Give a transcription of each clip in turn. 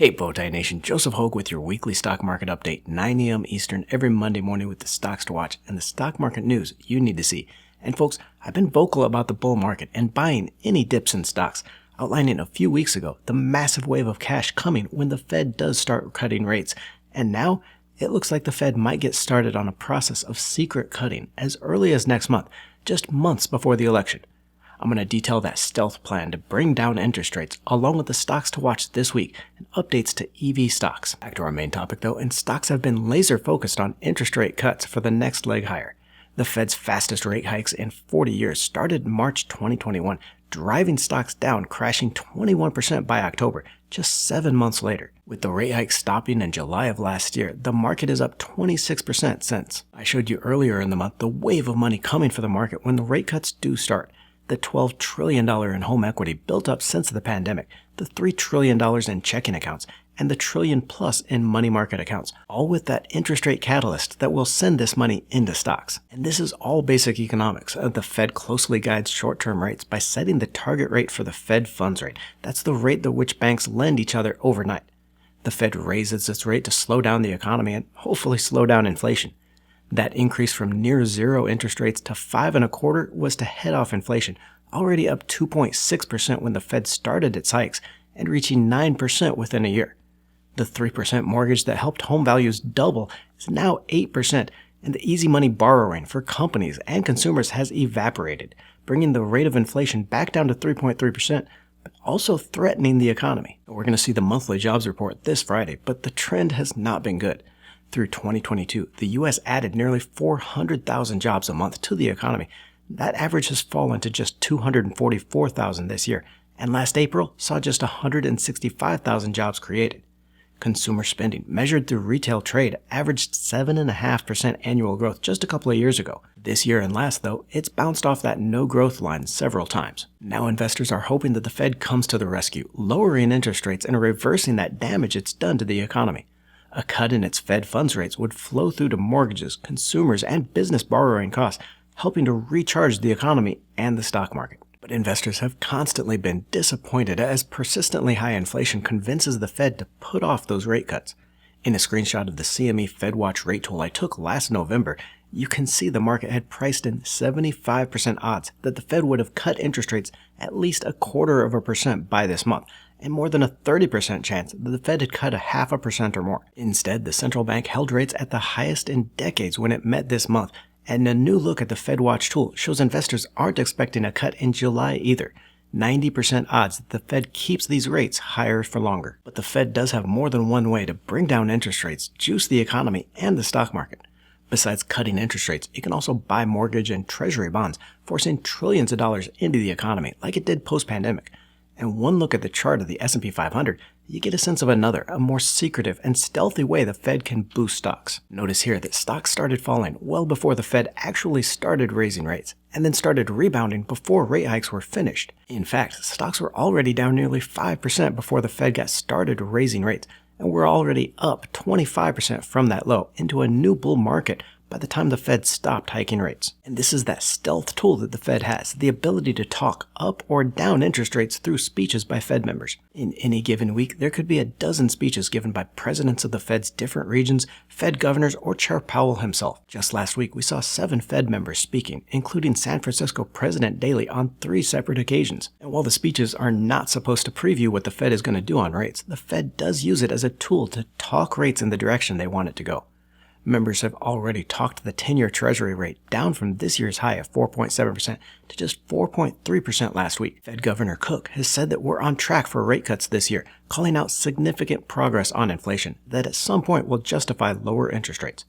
Hey Bowtie Nation, Joseph Hogue with your weekly stock market update, 9 a.m. Eastern every Monday morning with the stocks to watch and the stock market news you need to see. And folks, I've been vocal about the bull market and buying any dips in stocks, outlining a few weeks ago the massive wave of cash coming when the Fed does start cutting rates. And now, it looks like the Fed might get started on a process of secret cutting as early as next month, just months before the election. I'm going to detail that stealth plan to bring down interest rates, along with the stocks to watch this week and updates to EV stocks. Back to our main topic though, and stocks have been laser focused on interest rate cuts for the next leg higher. The Fed's fastest rate hikes in 40 years started March 2021, driving stocks down, crashing 21% by October, just 7 months later. With the rate hike stopping in July of last year, the market is up 26% since. I showed you earlier in the month the wave of money coming for the market when the rate cuts do start. The $12 trillion in home equity built up since the pandemic, the $3 trillion in checking accounts, and the $1 trillion plus in money market accounts, all with that interest rate catalyst that will send this money into stocks. And this is all basic economics. The Fed closely guides short-term rates by setting the target rate for the Fed funds rate. That's the rate at which banks lend each other overnight. The Fed raises its rate to slow down the economy and hopefully slow down inflation. That increase from near zero interest rates to 5.25% was to head off inflation, already up 2.6% when the Fed started its hikes and reaching 9% within a year. The 3% mortgage that helped home values double is now 8%, and the easy money borrowing for companies and consumers has evaporated, bringing the rate of inflation back down to 3.3%, but also threatening the economy. We're going to see the monthly jobs report this Friday, but the trend has not been good. Through 2022, the U.S. added nearly 400,000 jobs a month to the economy. That average has fallen to just 244,000 this year, and last April saw just 165,000 jobs created. Consumer spending, measured through retail trade, averaged 7.5% annual growth just a couple of years ago. This year and last, though, it's bounced off that no-growth line several times. Now investors are hoping that the Fed comes to the rescue, lowering interest rates and reversing that damage it's done to the economy. A cut in its Fed funds rates would flow through to mortgages, consumers, and business borrowing costs, helping to recharge the economy and the stock market. But investors have constantly been disappointed as persistently high inflation convinces the Fed to put off those rate cuts. In a screenshot of the CME FedWatch rate tool I took last November, you can see the market had priced in 75% odds that the Fed would have cut interest rates at least 0.25% by this month, and more than a 30% chance that the Fed had cut 0.5% or more. Instead, the central bank held rates at the highest in decades when it met this month, and a new look at the FedWatch tool shows investors aren't expecting a cut in July either. 90% odds that the Fed keeps these rates higher for longer. But the Fed does have more than one way to bring down interest rates, juice the economy and the stock market. Besides cutting interest rates, it can also buy mortgage and treasury bonds, forcing trillions of dollars into the economy like it did post-pandemic. And one look at the chart of the S&P 500, you get a sense of another, a more secretive and stealthy way the Fed can boost stocks. Notice here that stocks started falling well before the Fed actually started raising rates, and then started rebounding before rate hikes were finished. In fact, stocks were already down nearly 5% before the Fed got started raising rates, and we're already up 25% from that low into a new bull market by the time the Fed stopped hiking rates. And this is that stealth tool that the Fed has, the ability to talk up or down interest rates through speeches by Fed members. In any given week, there could be a dozen speeches given by presidents of the Fed's different regions, Fed governors, or Chair Powell himself. Just last week, we saw 7 Fed members speaking, including San Francisco President Daley on 3 separate occasions. And while the speeches are not supposed to preview what the Fed is going to do on rates, the Fed does use it as a tool to talk rates in the direction they want it to go. Members have already talked the 10-year Treasury rate down from this year's high of 4.7% to just 4.3% last week. Fed Governor Cook has said that we're on track for rate cuts this year, calling out significant progress on inflation that at some point will justify lower interest rates.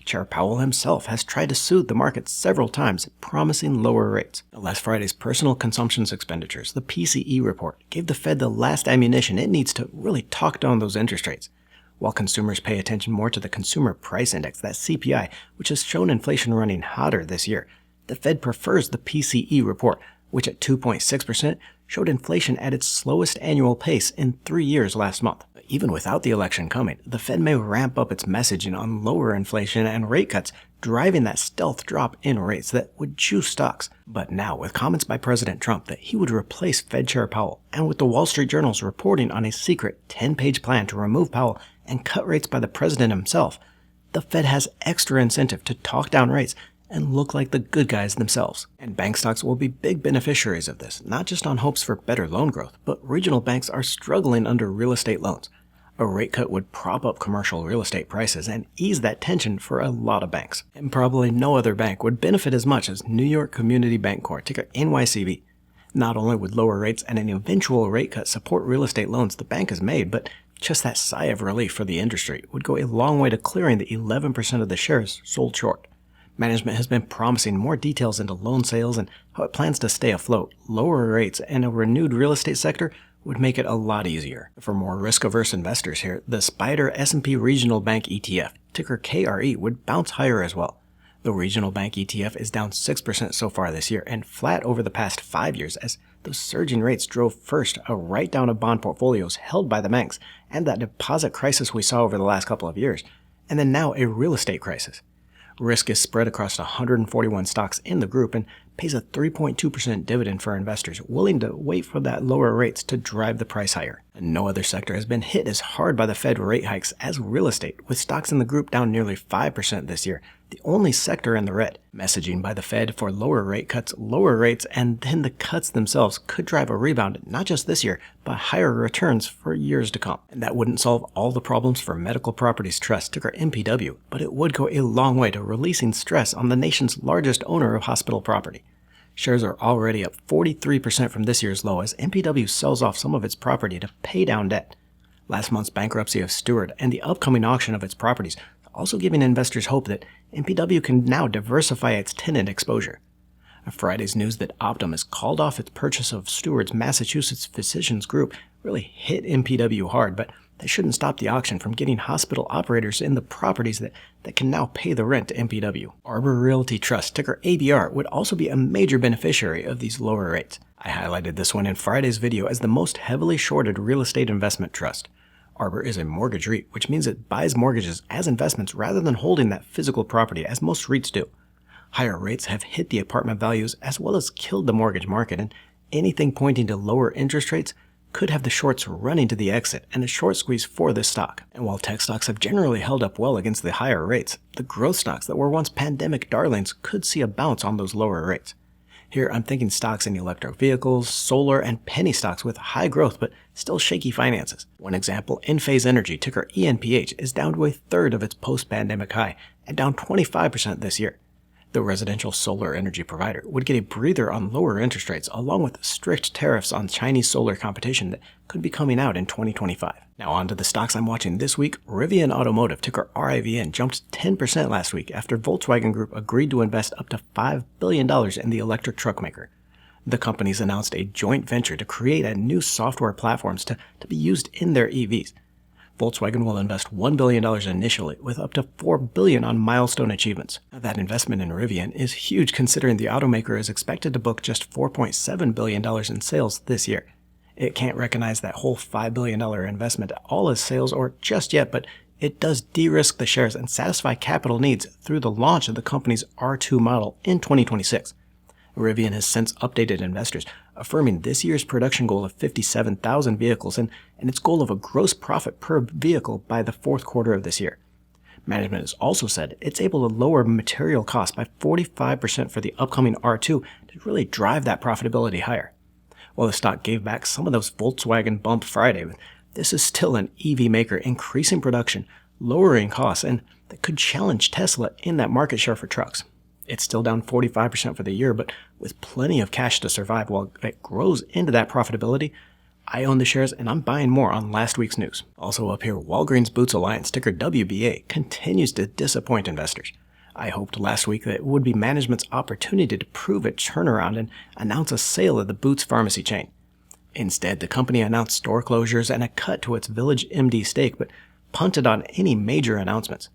Chair Powell himself has tried to soothe the market several times, promising lower rates. Last Friday's personal consumption expenditures, the PCE report, gave the Fed the last ammunition it needs to really talk down those interest rates. While consumers pay attention more to the Consumer Price Index, that CPI, which has shown inflation running hotter this year, the Fed prefers the PCE report, which at 2.6% showed inflation at its slowest annual pace in 3 years last month. Even without the election coming, the Fed may ramp up its messaging on lower inflation and rate cuts, driving that stealth drop in rates that would juice stocks. But now, with comments by President Trump that he would replace Fed Chair Powell, and with the Wall Street Journal's reporting on a secret 10-page plan to remove Powell and cut rates by the president himself, the Fed has extra incentive to talk down rates and look like the good guys themselves. And bank stocks will be big beneficiaries of this, not just on hopes for better loan growth, but regional banks are struggling under real estate loans. A rate cut would prop up commercial real estate prices and ease that tension for a lot of banks. And probably no other bank would benefit as much as New York Community Bank Corp, ticker NYCB. Not only would lower rates and an eventual rate cut support real estate loans the bank has made, but just that sigh of relief for the industry would go a long way to clearing the 11% of the shares sold short. Management has been promising more details into loan sales and how it plans to stay afloat. Lower rates and a renewed real estate sector would make it a lot easier. For more risk-averse investors here, the SPDR S&P Regional Bank ETF, ticker KRE, would bounce higher as well. The Regional Bank ETF is down 6% so far this year and flat over the past 5 years as those surging rates drove first a write-down of bond portfolios held by the banks and that deposit crisis we saw over the last couple of years, and then now a real estate crisis. Risk is spread across 141 stocks in the group and pays a 3.2% dividend for investors willing to wait for that lower rates to drive the price higher. And no other sector has been hit as hard by the Fed rate hikes as real estate, with stocks in the group down nearly 5% this year, the only sector in the red. Messaging by the Fed for lower rate cuts, lower rates, and then the cuts themselves could drive a rebound not just this year, but higher returns for years to come. And that wouldn't solve all the problems for Medical Properties Trust, ticker MPW, but it would go a long way to releasing stress on the nation's largest owner of hospital property. Shares are already up 43% from this year's low as MPW sells off some of its property to pay down debt. Last month's bankruptcy of Steward and the upcoming auction of its properties are also giving investors hope that MPW can now diversify its tenant exposure. Friday's news that Optum has called off its purchase of Steward's Massachusetts Physicians Group really hit MPW hard, but that shouldn't stop the auction from getting hospital operators in the properties that can now pay the rent to MPW. Arbor Realty Trust, ticker ABR, would also be a major beneficiary of these lower rates. I highlighted this one in Friday's video as the most heavily shorted real estate investment trust. Arbor is a mortgage REIT, which means it buys mortgages as investments rather than holding that physical property as most REITs do. Higher rates have hit the apartment values as well as killed the mortgage market, and anything pointing to lower interest rates could have the shorts running to the exit and a short squeeze for this stock. And while tech stocks have generally held up well against the higher rates, the growth stocks that were once pandemic darlings could see a bounce on those lower rates. Here I'm thinking stocks in electric vehicles, solar, and penny stocks with high growth but still shaky finances. One example, Enphase Energy, ticker ENPH, is down to a third of its post-pandemic high and down 25% this year. The residential solar energy provider would get a breather on lower interest rates along with strict tariffs on Chinese solar competition that could be coming out in 2025. Now on to the stocks I'm watching this week. Rivian Automotive, ticker RIVN, jumped 10% last week after Volkswagen Group agreed to invest up to $5 billion in the electric truck maker. The companies announced a joint venture to create a new software platforms to be used in their EVs. Volkswagen will invest $1 billion initially, with up to $4 billion on milestone achievements. Now, that investment in Rivian is huge considering the automaker is expected to book just $4.7 billion in sales this year. It can't recognize that whole $5 billion investment all as sales or just yet, but it does de-risk the shares and satisfy capital needs through the launch of the company's R2 model in 2026. Rivian has since updated investors, affirming this year's production goal of 57,000 vehicles and its goal of a gross profit per vehicle by the fourth quarter of this year. Management has also said it's able to lower material costs by 45% for the upcoming R2 to really drive that profitability higher. While the stock gave back some of those Volkswagen bump Friday, this is still an EV maker increasing production, lowering costs, and that could challenge Tesla in that market share for trucks. It's still down 45% for the year, but with plenty of cash to survive while it grows into that profitability. I own the shares and I'm buying more on last week's news. Also up here, Walgreens Boots Alliance, ticker WBA, continues to disappoint investors. I hoped last week that it would be management's opportunity to prove a turnaround and announce a sale of the Boots pharmacy chain. Instead, the company announced store closures and a cut to its Village MD stake, but punted on any major announcements.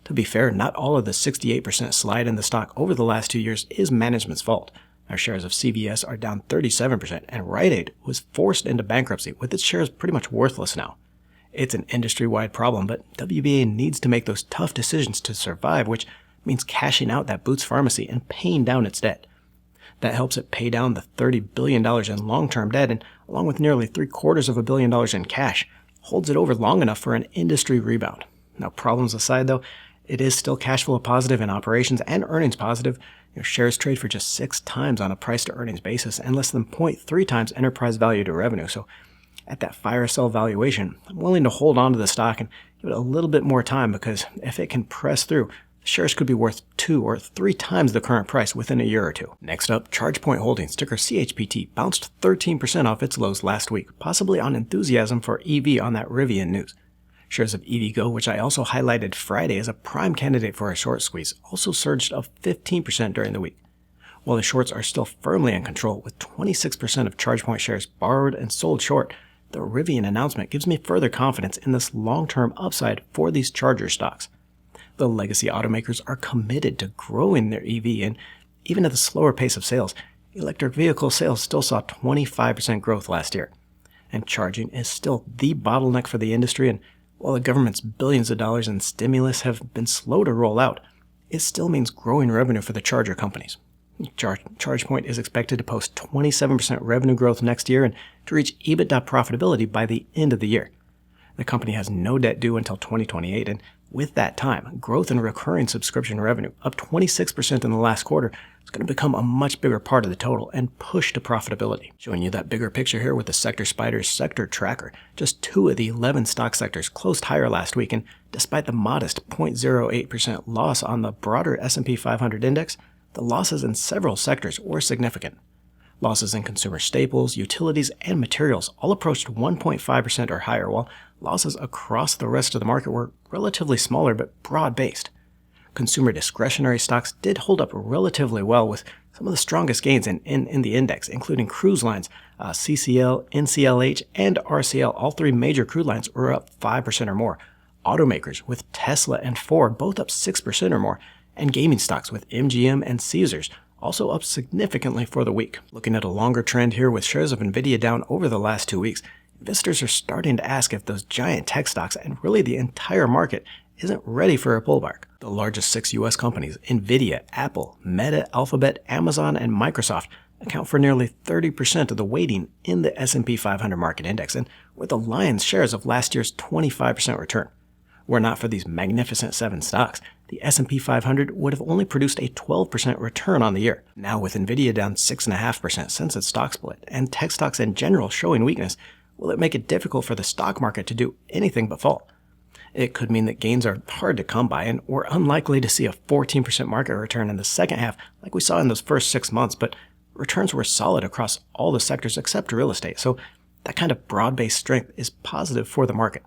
To be fair, not all of the 68% slide in the stock over the last 2 years is management's fault. Our shares of CVS are down 37%, and Rite Aid was forced into bankruptcy with its shares pretty much worthless now. It's an industry-wide problem, but WBA needs to make those tough decisions to survive, which means cashing out that Boots Pharmacy and paying down its debt. That helps it pay down the $30 billion in long-term debt, and along with nearly $750 million in cash, holds it over long enough for an industry rebound. Now, problems aside, though, it is still cash flow positive in operations and earnings positive. Shares trade for just 6 times on a price-to-earnings basis and less than 0.3 times enterprise value to revenue. So at that fire sell valuation, I'm willing to hold on to the stock and give it a little bit more time, because if it can press through, the shares could be worth 2 or 3 times the current price within a year or two. Next up, ChargePoint Holdings, ticker CHPT, bounced 13% off its lows last week, possibly on enthusiasm for EV on that Rivian news. Shares of EVgo, which I also highlighted Friday as a prime candidate for a short squeeze, also surged up 15% during the week. While the shorts are still firmly in control, with 26% of ChargePoint shares borrowed and sold short, the Rivian announcement gives me further confidence in this long-term upside for these charger stocks. The legacy automakers are committed to growing their EV, and even at the slower pace of sales, electric vehicle sales still saw 25% growth last year. And charging is still the bottleneck for the industry, and while the government's billions of dollars in stimulus have been slow to roll out, it still means growing revenue for the charger companies. ChargePoint is expected to post 27% revenue growth next year and to reach EBITDA profitability by the end of the year. The company has no debt due until 2028, and with that time, growth in recurring subscription revenue, up 26% in the last quarter, is going to become a much bigger part of the total and push to profitability. Showing you that bigger picture here with the Sector Spider's sector tracker. Just 2 of the 11 stock sectors closed higher last week, and despite the modest 0.08% loss on the broader S&P 500 index, the losses in several sectors were significant. Losses in consumer staples, utilities, and materials all approached 1.5% or higher, while losses across the rest of the market were relatively smaller but broad-based. Consumer discretionary stocks did hold up relatively well, with some of the strongest gains in the index, including cruise lines. CCL, NCLH, and RCL, all 3 major crude lines, were up 5% or more. Automakers, with Tesla and Ford, both up 6% or more, and gaming stocks with MGM and Caesars also up significantly for the week. Looking at a longer trend here with shares of Nvidia down over the last 2 weeks, investors are starting to ask if those giant tech stocks and really the entire market isn't ready for a pullback. The largest 6 U.S. companies, Nvidia, Apple, Meta, Alphabet, Amazon, and Microsoft, account for nearly 30% of the weighting in the S&P 500 market index, and were the lion's shares of last year's 25% return. Were not for these magnificent 7 stocks, the S&P 500 would have only produced a 12% return on the year. Now, with Nvidia down 6.5% since its stock split, and tech stocks in general showing weakness, will it make it difficult for the stock market to do anything but fall? It could mean that gains are hard to come by, and we're unlikely to see a 14% market return in the second half like we saw in those first 6 months, but returns were solid across all the sectors except real estate, so that kind of broad-based strength is positive for the market.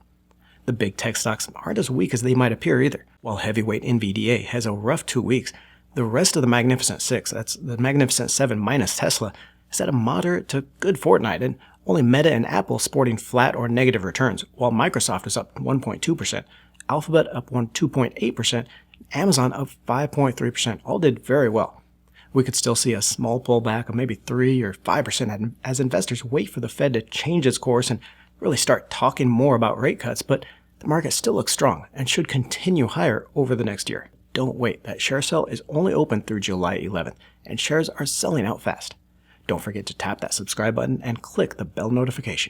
The big tech stocks aren't as weak as they might appear either. While heavyweight NVDA has a rough 2 weeks, the rest of the Magnificent 6, that's the Magnificent 7 minus Tesla, is at a moderate to good fortnight, and only Meta and Apple sporting flat or negative returns, while Microsoft is up 1.2%, Alphabet up 2.8%, Amazon up 5.3%, all did very well. We could still see a small pullback of maybe 3 or 5% as investors wait for the Fed to change its course and really start talking more about rate cuts, but the market still looks strong and should continue higher over the next year. Don't wait, that share sale is only open through July 11th, and shares are selling out fast. Don't forget to tap that subscribe button and click the bell notification.